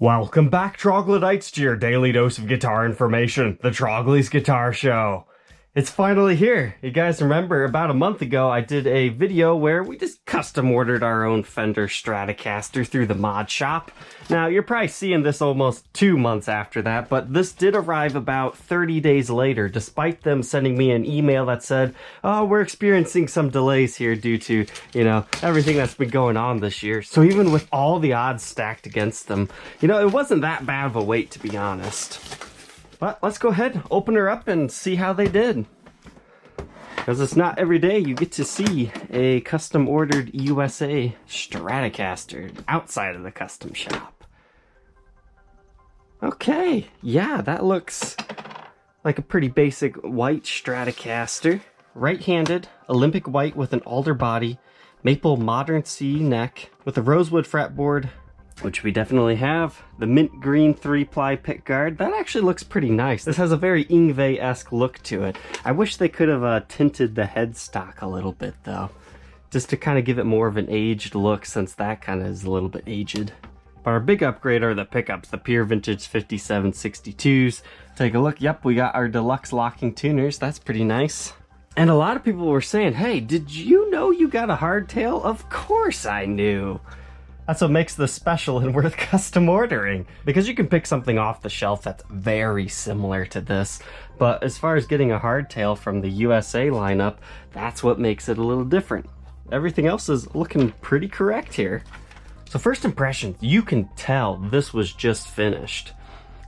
Welcome back, troglodytes, to your daily dose of guitar information, the Trogly's Guitar Show. It's finally here. You guys remember about a month ago I did a video where we just custom ordered our own Fender Stratocaster through the Mod Shop. Now, you're probably seeing this almost 2 months after that, but this did arrive about 30 days later, despite them sending me an email that said, oh, we're experiencing some delays here due to, everything that's been going on this year. So even with all the odds stacked against them, it wasn't that bad of a wait, to be honest. But let's go ahead, open her up, and see how they did. Because it's not every day you get to see a custom ordered USA Stratocaster outside of the custom shop. Okay, yeah, that looks like a pretty basic white Stratocaster. Right-handed, Olympic white with an alder body, maple modern C neck with a rosewood fretboard, which we definitely have. The mint green 3-ply pickguard. That actually looks pretty nice. This has a very Yngwie-esque look to it. I wish they could have tinted the headstock a little bit though, just to kind of give it more of an aged look, since that kind of is a little bit aged. But our big upgrade are the pickups, the pure vintage 5762s. Take a look. Yep, we got our deluxe locking tuners. That's pretty nice. And a lot of people were saying, hey, did you know you got a hardtail? Of course I knew. That's what makes this special and worth custom ordering, because you can pick something off the shelf that's very similar to this, but as far as getting a hardtail from the USA lineup, that's what makes it a little different. Everything else is looking pretty correct here. So first impressions, you can tell this was just finished.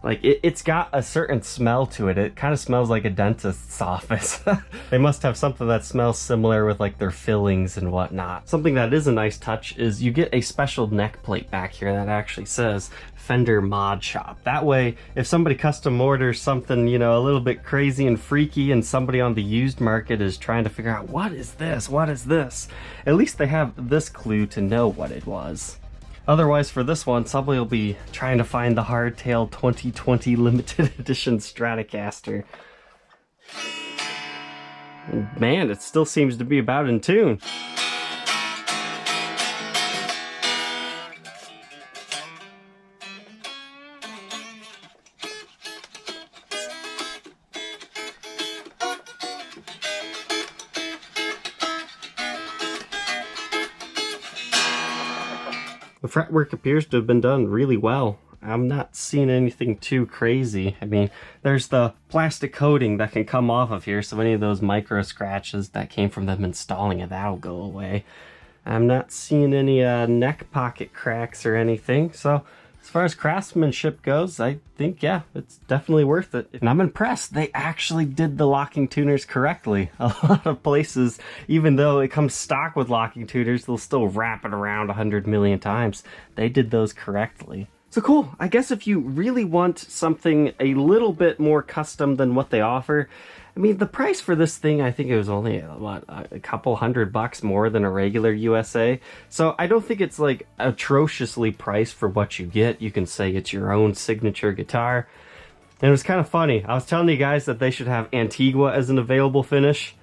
Like, it's got a certain smell to it. It kind of smells like a dentist's office. They must have something that smells similar with like their fillings and whatnot. Something that is a nice touch is you get a special neck plate back here that actually says Fender Mod Shop. That way, if somebody custom orders something, a little bit crazy and freaky, and somebody on the used market is trying to figure out, what is this? What is this? At least they have this clue to know what it was. Otherwise, for this one, somebody will be trying to find the Hardtail 2020 limited edition Stratocaster. And man, it still seems to be about in tune. The fretwork appears to have been done really well. I'm not seeing anything too crazy. I mean, there's the plastic coating that can come off of here, so any of those micro scratches that came from them installing it, that'll go away. I'm not seeing any neck pocket cracks or anything, so as far as craftsmanship goes, I think, yeah, it's definitely worth it. And I'm impressed. They actually did the locking tuners correctly. A lot of places, even though it comes stock with locking tuners, they'll still wrap it around 100 million times. They did those correctly. So cool. I guess if you really want something a little bit more custom than what they offer, I mean, the price for this thing, I think it was only, a couple $100 more than a regular USA. So I don't think it's like atrociously priced for what you get. You can say it's your own signature guitar. And it was kind of funny. I was telling you guys that they should have Antigua as an available finish.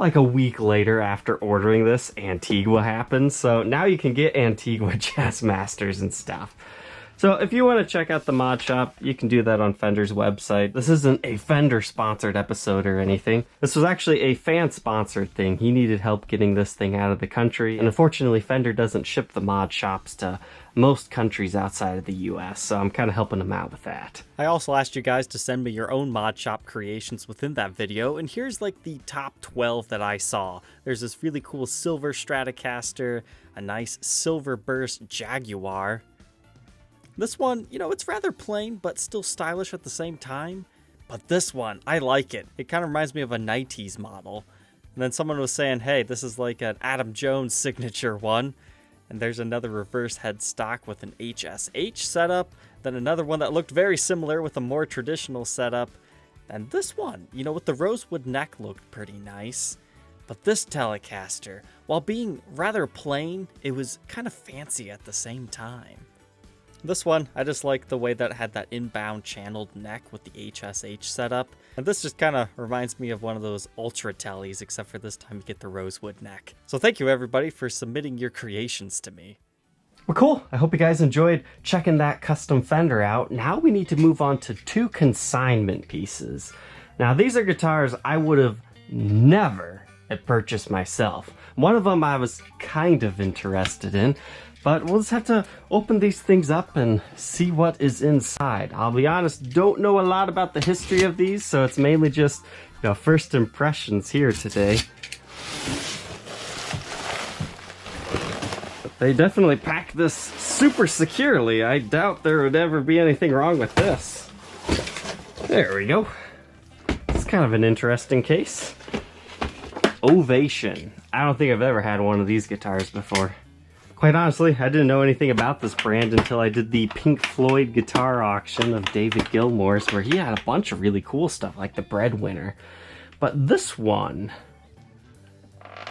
Like a week later after ordering this, Antigua happens. So now you can get Antigua Jazz Masters and stuff. So if you want to check out the Mod Shop, you can do that on Fender's website. This isn't a Fender-sponsored episode or anything. This was actually a fan-sponsored thing. He needed help getting this thing out of the country, and unfortunately Fender doesn't ship the Mod Shops to most countries outside of the US, so I'm kind of helping him out with that. I also asked you guys to send me your own Mod Shop creations within that video, and here's like the top 12 that I saw. There's this really cool silver Stratocaster, a nice silver burst Jaguar. This one, it's rather plain, but still stylish at the same time. But this one, I like it. It kind of reminds me of a 90s model. And then someone was saying, hey, this is like an Adam Jones signature one. And there's another reverse headstock with an HSH setup. Then another one that looked very similar with a more traditional setup. And this one, with the rosewood neck looked pretty nice. But this Telecaster, while being rather plain, it was kind of fancy at the same time. This one, I just like the way that it had that inbound channeled neck with the HSH setup. And this just kind of reminds me of one of those Ultra Tellies, except for this time you get the rosewood neck. So thank you everybody for submitting your creations to me. Well, cool. I hope you guys enjoyed checking that custom Fender out. Now we need to move on to 2 consignment pieces. Now these are guitars I would have never purchased myself. One of them I was kind of interested in, but we'll just have to open these things up and see what is inside. I'll be honest, don't know a lot about the history of these, so it's mainly just, you know, first impressions here today. They definitely pack this super securely. I doubt there would ever be anything wrong with this. There we go. It's kind of an interesting case. Ovation. I don't think I've ever had one of these guitars before. Quite honestly, I didn't know anything about this brand until I did the Pink Floyd guitar auction of David Gilmour's, where he had a bunch of really cool stuff, like the Breadwinner. But this one,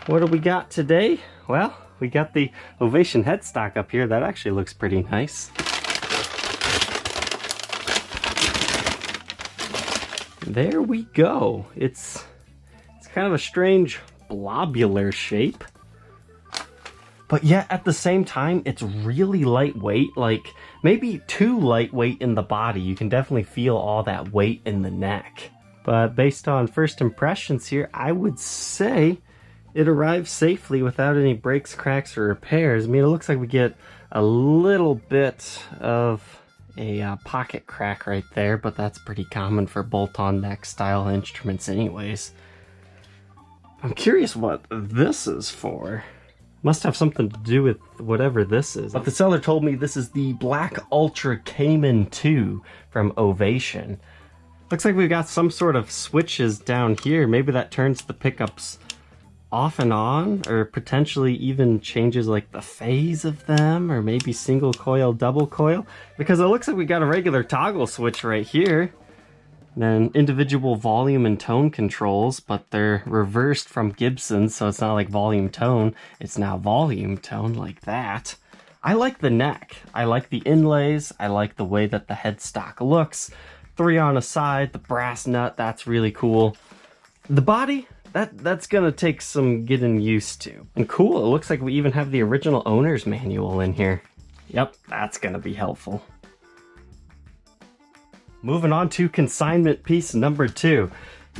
what do we got today? Well, we got the Ovation headstock up here. That actually looks pretty nice. There we go. It's kind of a strange blobular shape, but yet at the same time it's really lightweight, like maybe too lightweight in the body. You can definitely feel all that weight in the neck. But based on first impressions here, I would say it arrived safely without any breaks, cracks, or repairs. I mean, it looks like we get a little bit of a pocket crack right there, but that's pretty common for bolt-on neck style instruments anyways. I'm curious what this is for. Must have something to do with whatever this is. But the seller told me this is the Black Ultra Cayman 2 from Ovation. Looks like we've got some sort of switches down here. Maybe that turns the pickups off and on, or potentially even changes like the phase of them, or maybe single coil, double coil, because it looks like we got a regular toggle switch right here. Then individual volume and tone controls, but they're reversed from Gibson, so it's not like volume tone, it's now volume tone like that. I like the neck, I like the inlays, I like the way that the headstock looks. 3 on a side, the brass nut, that's really cool. The body, that's gonna take some getting used to. And cool, it looks like we even have the original owner's manual in here. Yep, that's gonna be helpful. Moving on to consignment piece number 2.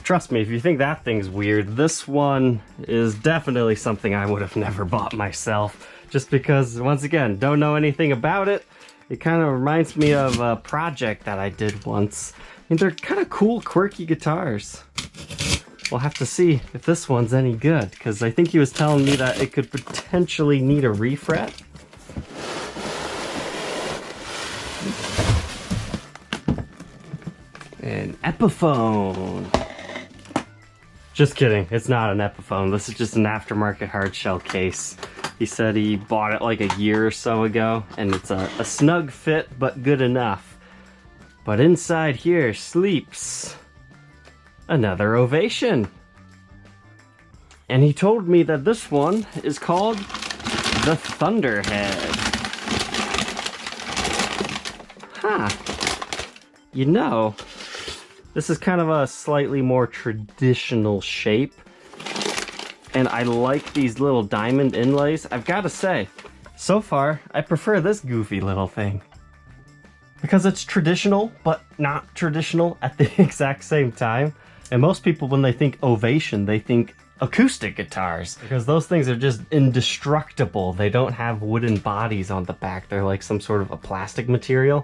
Trust me, if you think that thing's weird, this one is definitely something I would have never bought myself. Just because, once again, don't know anything about it. It kind of reminds me of a project that I did once. And they're kind of cool, quirky guitars. We'll have to see if this one's any good, because I think he was telling me that it could potentially need a refret. An Epiphone. Just kidding, it's not an Epiphone. This is just an aftermarket hardshell case. He said he bought it like a year or so ago, and it's a snug fit, but good enough. But inside here sleeps another Ovation. And he told me that this one is called the Thunderhead. Huh. You know, this is kind of a slightly more traditional shape. And I like these little diamond inlays. I've got to say, so far, I prefer this goofy little thing. Because it's traditional, but not traditional at the exact same time. And most people, when they think Ovation, they think acoustic guitars. Because those things are just indestructible. They don't have wooden bodies on the back. They're like some sort of a plastic material.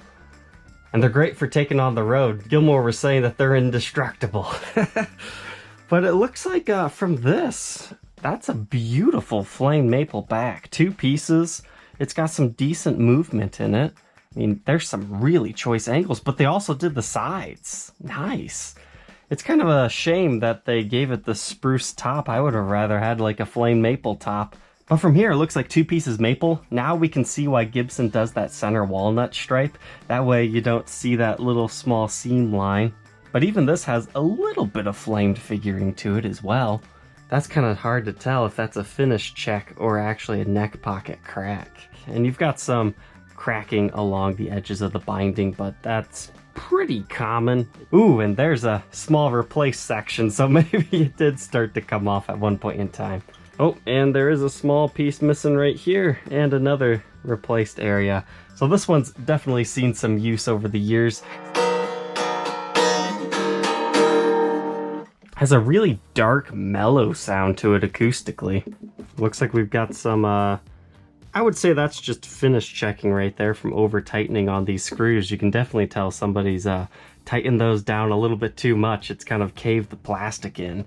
And they're great for taking on the road. Gilmour was saying that they're indestructible. But it looks like from this, that's a beautiful flame maple back. 2 pieces. It's got some decent movement in it. I mean, there's some really choice angles, but they also did the sides. Nice. It's kind of a shame that they gave it the spruce top. I would have rather had like a flame maple top. But from here, it looks like 2 pieces maple. Now we can see why Gibson does that center walnut stripe. That way you don't see that little small seam line. But even this has a little bit of flamed figuring to it as well. That's kind of hard to tell if that's a finish check or actually a neck pocket crack. And you've got some cracking along the edges of the binding, but that's pretty common. Ooh, and there's a small replace section, so maybe it did start to come off at one point in time. Oh, and there is a small piece missing right here, and another replaced area. So this one's definitely seen some use over the years. Has a really dark, mellow sound to it acoustically. Looks like we've got some, I would say that's just finish checking right there from over tightening on these screws. You can definitely tell somebody's tightened those down a little bit too much. It's kind of caved the plastic in.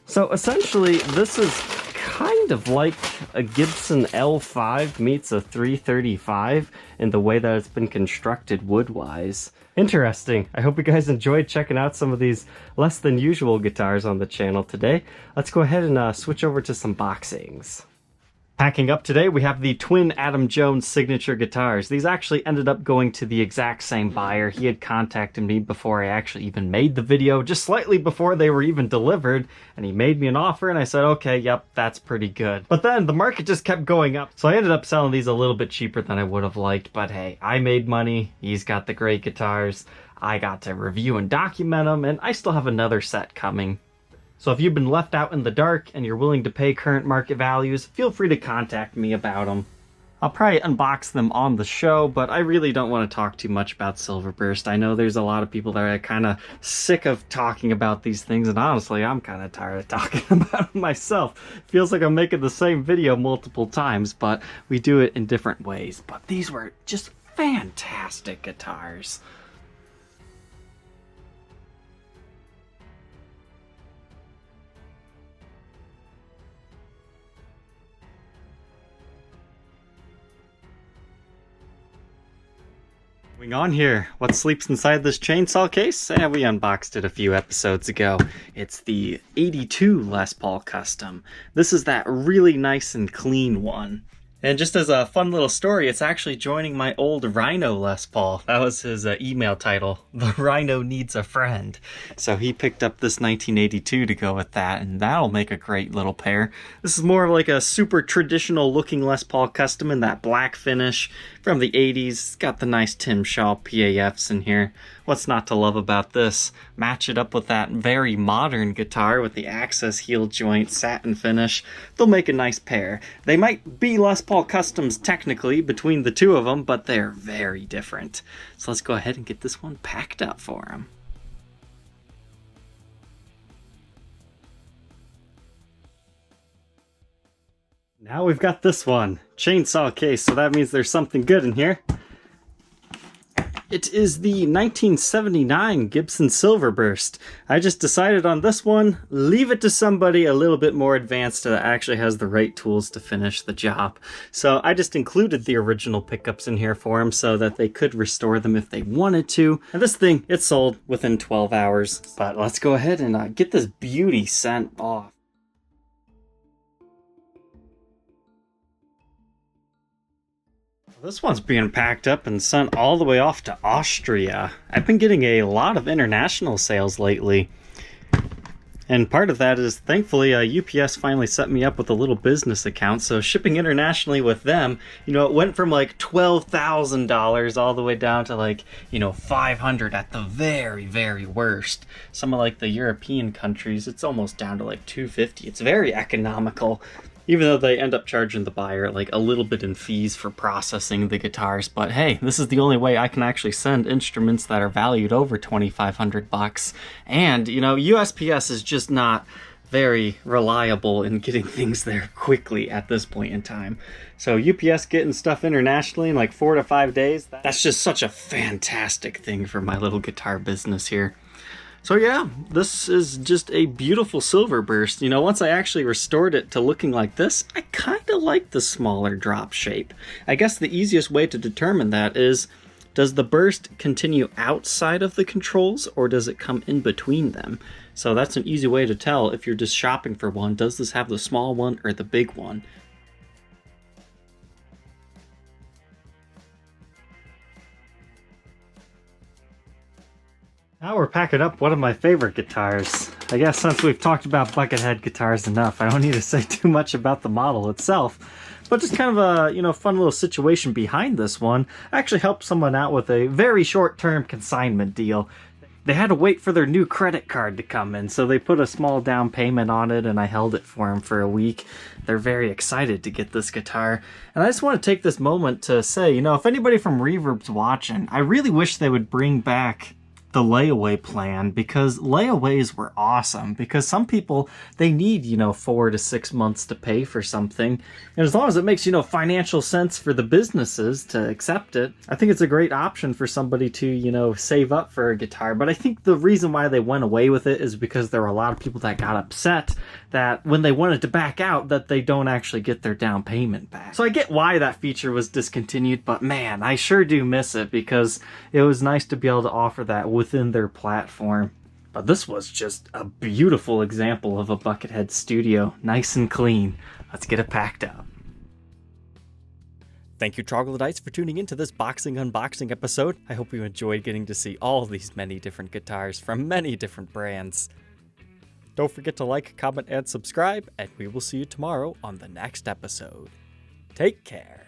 So essentially, this is kind of like a Gibson L5 meets a 335 in the way that it's been constructed wood-wise. Interesting. I hope you guys enjoyed checking out some of these less than usual guitars on the channel today. Let's go ahead and switch over to some boxings. Packing up today, we have the twin Adam Jones signature guitars. These actually ended up going to the exact same buyer. He had contacted me before I actually even made the video, just slightly before they were even delivered, and he made me an offer, and I said, okay, yep, that's pretty good. But then the market just kept going up, so I ended up selling these a little bit cheaper than I would have liked, but hey, I made money, he's got the great guitars, I got to review and document them, and I still have another set coming. So if you've been left out in the dark and you're willing to pay current market values, feel free to contact me about them. I'll probably unbox them on the show, but I really don't want to talk too much about Silverburst. I know there's a lot of people that are kind of sick of talking about these things, and honestly, I'm kind of tired of talking about them myself. Feels like I'm making the same video multiple times, but we do it in different ways. But these were just fantastic guitars. Moving on here, what sleeps inside this chainsaw case? We unboxed it a few episodes ago. It's the 82 Les Paul Custom. This is that really nice and clean one. And just as a fun little story, it's actually joining my old Rhino Les Paul. That was his email title, The Rhino Needs a Friend. So he picked up this 1982 to go with that, and that'll make a great little pair. This is more of like a super traditional looking Les Paul Custom in that black finish from the 80s. It's got the nice Tim Shaw PAFs in here. What's not to love about this? Match it up with that very modern guitar with the access heel joint satin finish. They'll make a nice pair. They might be Les Paul Customs technically between the two of them, but they're very different. So let's go ahead and get this one packed up for them. Now we've got this one, chainsaw case, so that means there's something good in here. It is the 1979 Gibson Silverburst. I just decided on this one, leave it to somebody a little bit more advanced that actually has the right tools to finish the job. So I just included the original pickups in here for them so that they could restore them if they wanted to. And this thing, it sold within 12 hours. But let's go ahead and get this beauty sent off. This one's being packed up and sent all the way off to Austria. I've been getting a lot of international sales lately. And part of that is, thankfully, UPS finally set me up with a little business account, so shipping internationally with them, you know, it went from like $12,000 all the way down to like, you know, $500 at the very, very worst. Some of like the European countries, it's almost down to like $250. It's very economical. Even though they end up charging the buyer like a little bit in fees for processing the guitars. But hey, this is the only way I can actually send instruments that are valued over $2,500. And, you know, USPS is just not very reliable in getting things there quickly at this point in time. So UPS getting stuff internationally in like 4 to 5 days, that's just such a fantastic thing for my little guitar business here. So yeah, this is just a beautiful Silverburst. You know, once I actually restored it to looking like this, I kind of like the smaller drop shape. I guess the easiest way to determine that is, does the burst continue outside of the controls or does it come in between them? So that's an easy way to tell if you're just shopping for one. Does this have the small one or the big one? Now we're packing up one of my favorite guitars. I guess since we've talked about buckethead guitars enough, I don't need to say too much about the model itself. But just kind of a, you know, fun little situation behind this one. I actually helped someone out with a very short-term consignment deal. they had to wait for their new credit card to come in, so they put a small down payment on it, and I held it for them for a week. They're very excited to get this guitar. And I just want to take this moment to say, you know, if anybody from Reverb's watching, I really wish they would bring back the layaway plan, because layaways were awesome. Because some people, they need, you know, 4 to 6 months to pay for something, and as long as it makes, you know, financial sense for the businesses to accept it, I think it's a great option for somebody to, you know, save up for a guitar. But I think the reason why they went away with it is because there were a lot of people that got upset that when they wanted to back out, that they don't actually get their down payment back. So I get why that feature was discontinued, but man, I sure do miss it, because it was nice to be able to offer that within their platform. But this was just a beautiful example of a Buckethead studio, nice and clean. Let's get it packed up. Thank you, Troglodytes, for tuning into this boxing unboxing episode. I hope you enjoyed getting to see all these many different guitars from many different brands. Don't forget to like, comment, and subscribe, and we will see you tomorrow on the next episode. Take care.